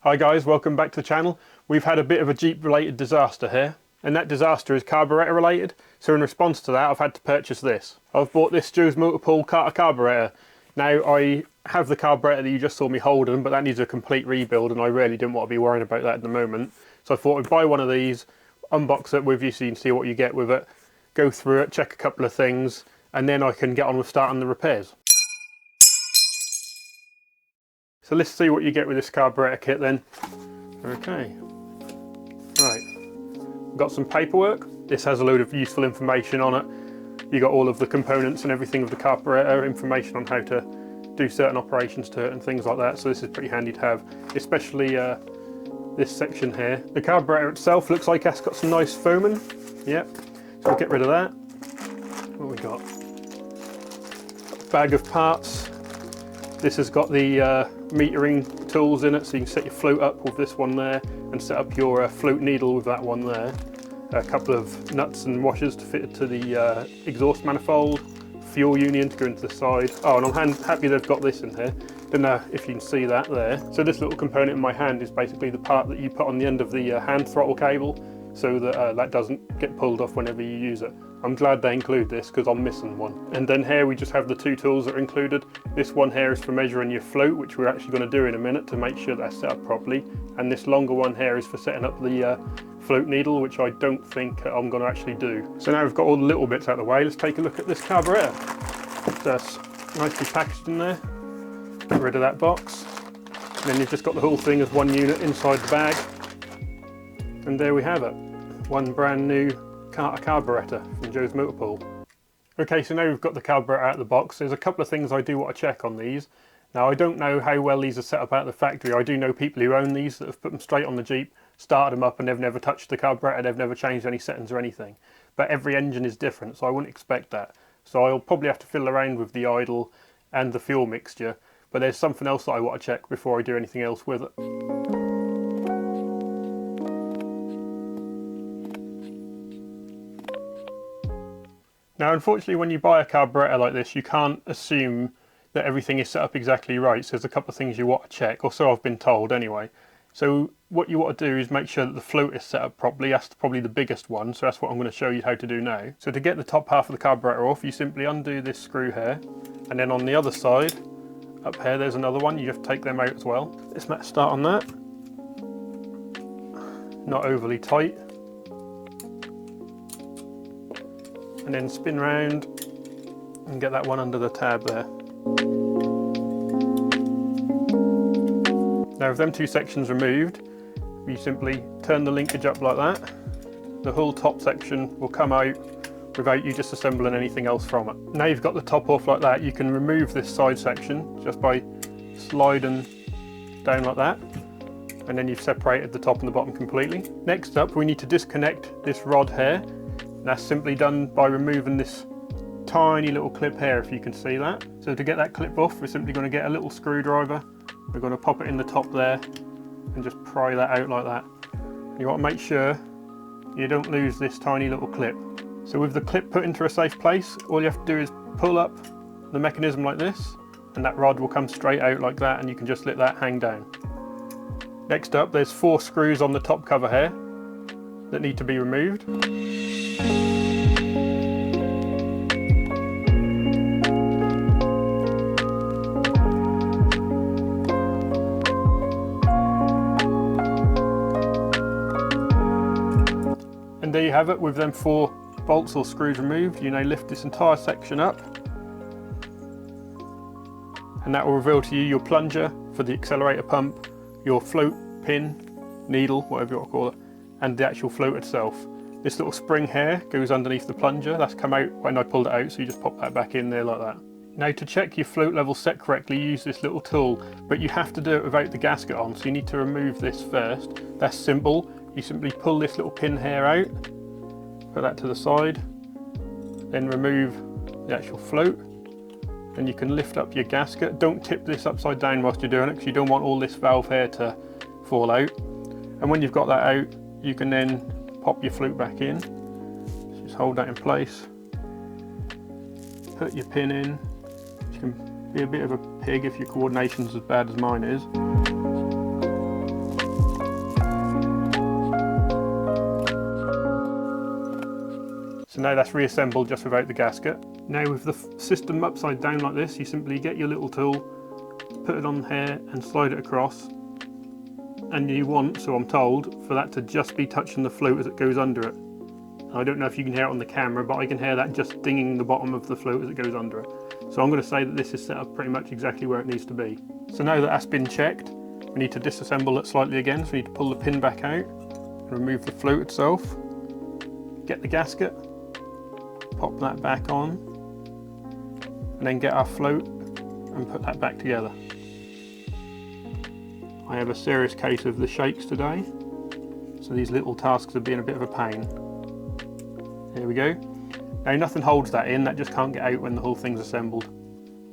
Hi guys, welcome back to the channel. We've had a bit of a Jeep related disaster here, and that disaster is carburetor related, so in response to that I've had to purchase this. I've bought this Schillers multiple Carter Carburetor. Now I have the carburetor that you just saw me holding, but that needs a complete rebuild and I really didn't want to be worrying about that at the moment. So I thought I'd buy one of these, unbox it with you so you can see what you get with it, go through it, check a couple of things, and then I can get on with starting the repairs. So let's see what you get with this carburetor kit then. Okay, right, got some paperwork. This has a load of useful information on it. You got all of the components and everything of the carburetor, information on how to do certain operations to it and things like that, so this is pretty handy to have, especially this section here. The carburetor itself looks like it's got some nice foaming. Yep, so we'll get rid of that. What we got? Bag of parts. This has got the metering tools in it, so you can set your float up with this one there and set up your float needle with that one there. A couple of nuts and washers to fit it to the exhaust manifold, fuel union to go into the side. Oh, and I'm happy they've got this in here. Don't know if you can see that there. So this little component in my hand is basically the part that you put on the end of the hand throttle cable, so that that doesn't get pulled off whenever you use it. I'm glad they include this because I'm missing one. And then here we just have the two tools that are included. This one here is for measuring your float, which we're actually going to do in a minute to make sure that's set up properly. And this longer one here is for setting up the float needle, which I don't think I'm going to actually do. So now we've got all the little bits out of the way, let's take a look at this carburetor. That's nicely packaged in there. Get rid of that box. And then you've just got the whole thing as one unit inside the bag. And there we have it. One brand new Carter Carburetor from Joe's Motorpool. Okay, so now we've got the carburetor out of the box. There's a couple of things I do want to check on these. Now I don't know how well these are set up out of the factory. I do know people who own these that have put them straight on the Jeep, started them up, and they've never touched the carburetor, they've never changed any settings or anything. But every engine is different, so I wouldn't expect that. So I'll probably have to fiddle around with the idle and the fuel mixture, but there's something else that I want to check before I do anything else with it. Now unfortunately when you buy a carburetor like this you can't assume that everything is set up exactly right, so there's a couple of things you want to check, or so I've been told anyway. So what you want to do is make sure that the float is set up properly. That's probably the biggest one, so that's what I'm going to show you how to do now. So to get the top half of the carburetor off, you simply undo this screw here, and then on the other side, up here there's another one, you have to take them out as well. Let's start on that. Not overly tight. And then spin round and get that one under the tab there. Now with them two sections removed, you simply turn the linkage up like that. The whole top section will come out without you disassembling anything else from it. Now you've got the top off like that, you can remove this side section just by sliding down like that, and then you've separated the top and the bottom completely. Next up we need to disconnect this rod here. That's simply done by removing this tiny little clip here, if you can see that. So to get that clip off, we're simply going to get a little screwdriver. We're going to pop it in the top there and just pry that out like that. You want to make sure you don't lose this tiny little clip. So with the clip put into a safe place, all you have to do is pull up the mechanism like this, and that rod will come straight out like that, and you can just let that hang down. Next up, there's 4 screws on the top cover here that need to be removed. And there you have it, with them 4 bolts or screws removed. You now lift this entire section up, and that will reveal to you your plunger for the accelerator pump, your float pin, needle, whatever you want to call it, and the actual float itself. This little spring here goes underneath the plunger. That's come out when I pulled it out, so you just pop that back in there like that. Now to check your float level set correctly, use this little tool, but you have to do it without the gasket on, so you need to remove this first. That's simple. You simply pull this little pin here out, put that to the side, then remove the actual float, and you can lift up your gasket. Don't tip this upside down whilst you're doing it, because you don't want all this valve here to fall out. And when you've got that out, you can then pop your float back in. Just hold that in place, put your pin in, which can be a bit of a pig if your coordination's as bad as mine is. So now that's reassembled just without the gasket. Now with the system upside down like this, you simply get your little tool, put it on here and slide it across. And you want, so I'm told, for that to just be touching the float as it goes under it. I don't know if you can hear it on the camera, but I can hear that just dinging the bottom of the float as it goes under it. So I'm going to say that this is set up pretty much exactly where it needs to be. So now that that's been checked, we need to disassemble it slightly again. So we need to pull the pin back out, remove the float itself, get the gasket, pop that back on, and then get our float and put that back together. I have a serious case of the shakes today, so these little tasks are being a bit of a pain. There we go. Now nothing holds that in, that just can't get out when the whole thing's assembled.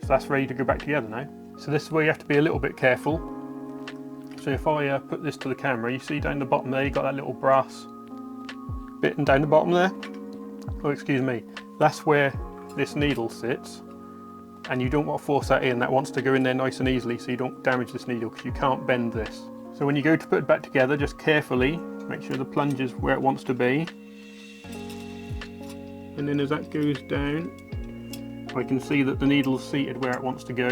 So that's ready to go back together now. So this is where you have to be a little bit careful. So if I put this to the camera, you see down the bottom there, you've got that little brass bit and down the bottom there. Oh, excuse me. That's where this needle sits. And you don't want to force that in, that wants to go in there nice and easily so you don't damage this needle because you can't bend this. So when you go to put it back together, just carefully make sure the plunge is where it wants to be. And then as that goes down, I can see that the needle's seated where it wants to go.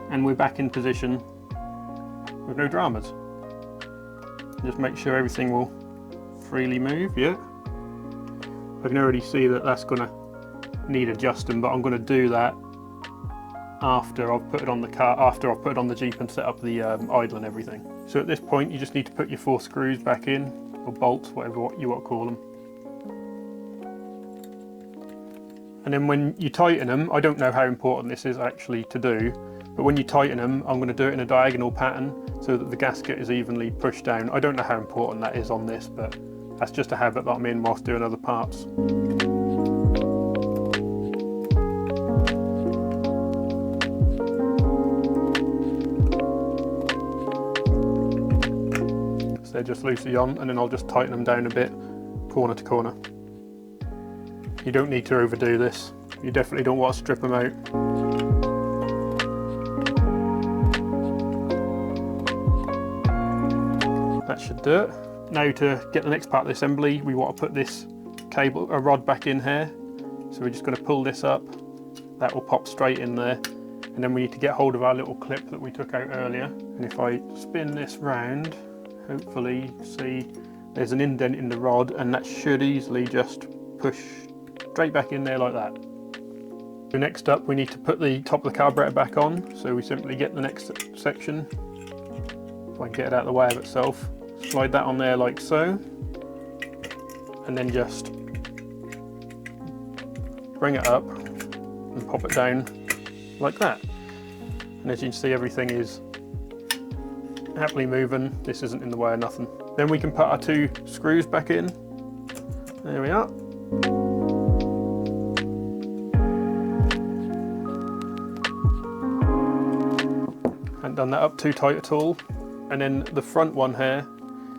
And we're back in position with no dramas. Just make sure everything will freely move, yeah. I can already see that that's gonna need adjusting, but I'm going to do that after I've put it on the car, after I've put it on the Jeep and set up the idle and everything. So at this point you just need to put your 4 screws back in, or bolts, whatever you want to call them. And then when you tighten them, I don't know how important this is actually to do, but when you tighten them, I'm going to do it in a diagonal pattern so that the gasket is evenly pushed down. I don't know how important that is on this, but that's just a habit that I'm in whilst doing other parts. They're just loosely on, and then I'll just tighten them down a bit, corner to corner. You don't need to overdo this. You definitely don't want to strip them out. That should do it. Now to get the next part of the assembly, we want to put this cable, a rod back in here. So we're just going to pull this up. That will pop straight in there. And then we need to get hold of our little clip that we took out earlier. And if I spin this round, hopefully see there's an indent in the rod, and that should easily just push straight back in there like that. So next up we need to put the top of the carburetor back on, so we simply get the next section, if I can get it out of the way of itself, slide that on there like so, and then just bring it up and pop it down like that. And as you can see, everything is happily moving. This isn't in the way of nothing. Then we can put our 2 screws back in. There we are. Haven't done that up too tight at all. And then the front one here,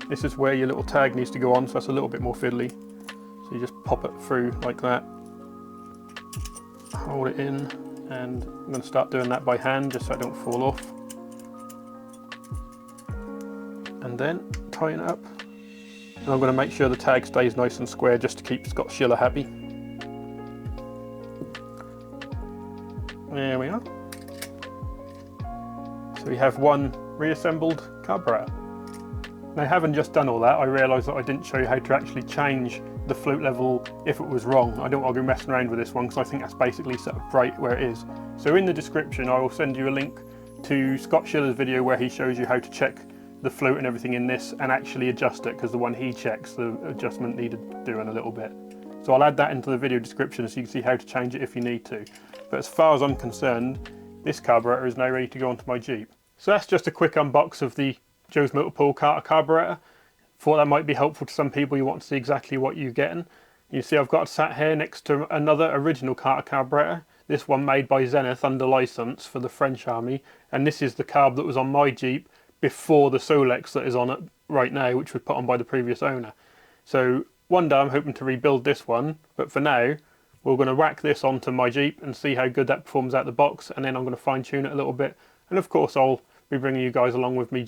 this is where your little tag needs to go on, so that's a little bit more fiddly. So you just pop it through like that. Hold it in, and I'm going to start doing that by hand just so I don't fall off. And then tighten it up. And I'm going to make sure the tag stays nice and square just to keep Scott Schiller happy. There we are. So we have one reassembled carburetor. Now, having just done all that, I realised that I didn't show you how to actually change the float level if it was wrong. I don't want to go messing around with this one because I think that's basically set up right where it is. So in the description I will send you a link to Scott Schiller's video where he shows you how to check the float and everything in this and actually adjust it, because the one he checks, the adjustment needed doing a little bit. So I'll add that into the video description so you can see how to change it if you need to. But as far as I'm concerned, this carburetor is now ready to go onto my Jeep. So that's just a quick unbox of the Joe's Motorpool Carter Carburetor. Thought that might be helpful to some people who want to see exactly what you're getting. You see I've got it sat here next to another original Carter Carburetor. This one made by Zenith under license for the French Army. And this is the carb that was on my Jeep before the Solex that is on it right now, which was put on by the previous owner. So one day I'm hoping to rebuild this one, but for now we're going to whack this onto my Jeep and see how good that performs out the box, and then I'm going to fine tune it a little bit, and of course I'll be bringing you guys along with me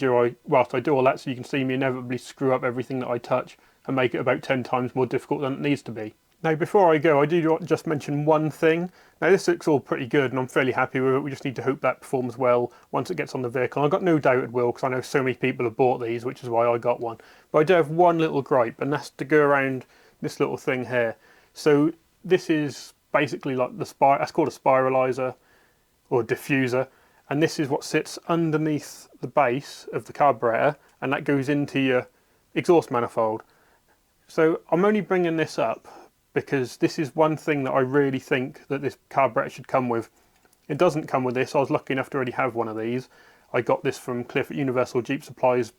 whilst I do all that, so you can see me inevitably screw up everything that I touch and make it about 10 times more difficult than it needs to be. Now before I go, I do just mention one thing. Now this looks all pretty good and I'm fairly happy with it. We just need to hope that performs well once it gets on the vehicle. I've got no doubt it will, because I know so many people have bought these, which is why I got one. But I do have one little gripe, and that's to go around this little thing here. So this is basically like that's called a spiralizer or diffuser, and this is what sits underneath the base of the carburetor, and that goes into your exhaust manifold. So I'm only bringing this up because this is one thing that I really think that this carburetor should come with. It doesn't come with this. I was lucky enough to already have one of these. I got this from Cliff at Universal Jeep Supplies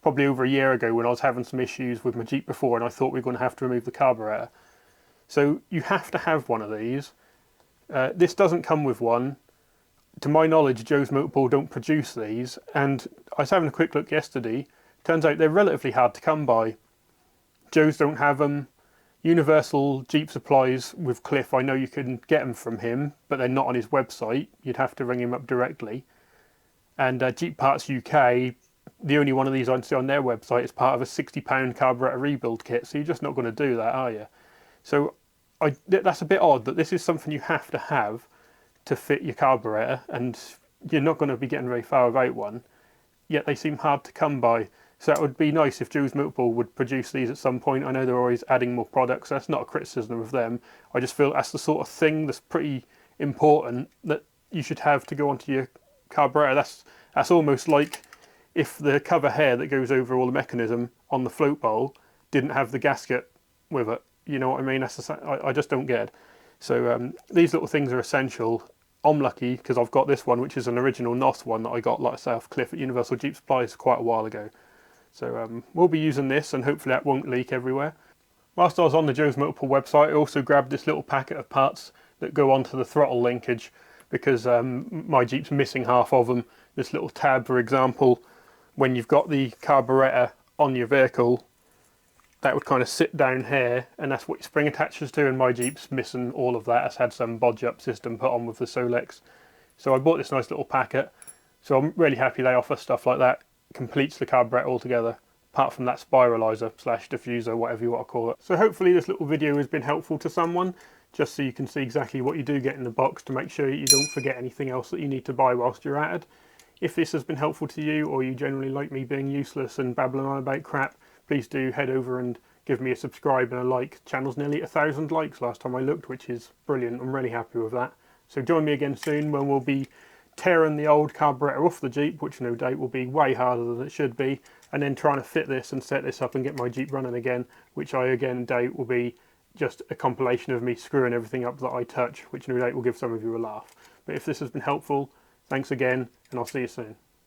probably over a year ago when I was having some issues with my Jeep before, and I thought we were going to have to remove the carburetor. So you have to have one of these. This doesn't come with one. To my knowledge, Joe's Motorball don't produce these, and I was having a quick look yesterday. Turns out they're relatively hard to come by. Joe's don't have them. Universal Jeep Supplies with Cliff, I know you can get them from him, but they're not on his website. You'd have to ring him up directly. And Jeep Parts UK, the only one of these I can see on their website is part of a £60 carburetor rebuild kit, so you're just not going to do that, are you? So that's a bit odd that this is something you have to fit your carburetor, and you're not going to be getting very far without one, yet they seem hard to come by. So it would be nice if Joe's Motorball would produce these at some point. I know they're always adding more products, so that's not a criticism of them. I just feel that's the sort of thing that's pretty important that you should have to go onto your carburetor. That's almost like if the cover hair that goes over all the mechanism on the float bowl didn't have the gasket with it. You know what I mean? I just don't get it. So these little things are essential. I'm lucky because I've got this one, which is an original NOS one that I got, like I say, off Cliff at Universal Jeep Supplies quite a while ago. So we'll be using this, and hopefully that won't leak everywhere. Whilst I was on the Joe's Motorball website, I also grabbed this little packet of parts that go onto the throttle linkage, because my Jeep's missing half of them. This little tab, for example, when you've got the carburetor on your vehicle, that would kind of sit down here, and that's what your spring attaches to, and my Jeep's missing all of that. It's had some bodge up system put on with the Solex. So I bought this nice little packet, so I'm really happy they offer stuff like that. Completes the carburetor altogether, apart from that spiralizer / diffuser, whatever you want to call it. So hopefully this little video has been helpful to someone, just so you can see exactly what you do get in the box to make sure you don't forget anything else that you need to buy whilst you're at it. If this has been helpful to you, or you generally like me being useless and babbling on about crap, please do head over and give me a subscribe and a like. The channel's nearly 1,000 likes last time I looked, which is brilliant. I'm really happy with that. So join me again soon when we'll be tearing the old carburetor off the Jeep, which no doubt will be way harder than it should be, and then trying to fit this and set this up and get my Jeep running again, which I again doubt will be just a compilation of me screwing everything up that I touch, which no doubt will give some of you a laugh. But if this has been helpful, thanks again, and I'll see you soon.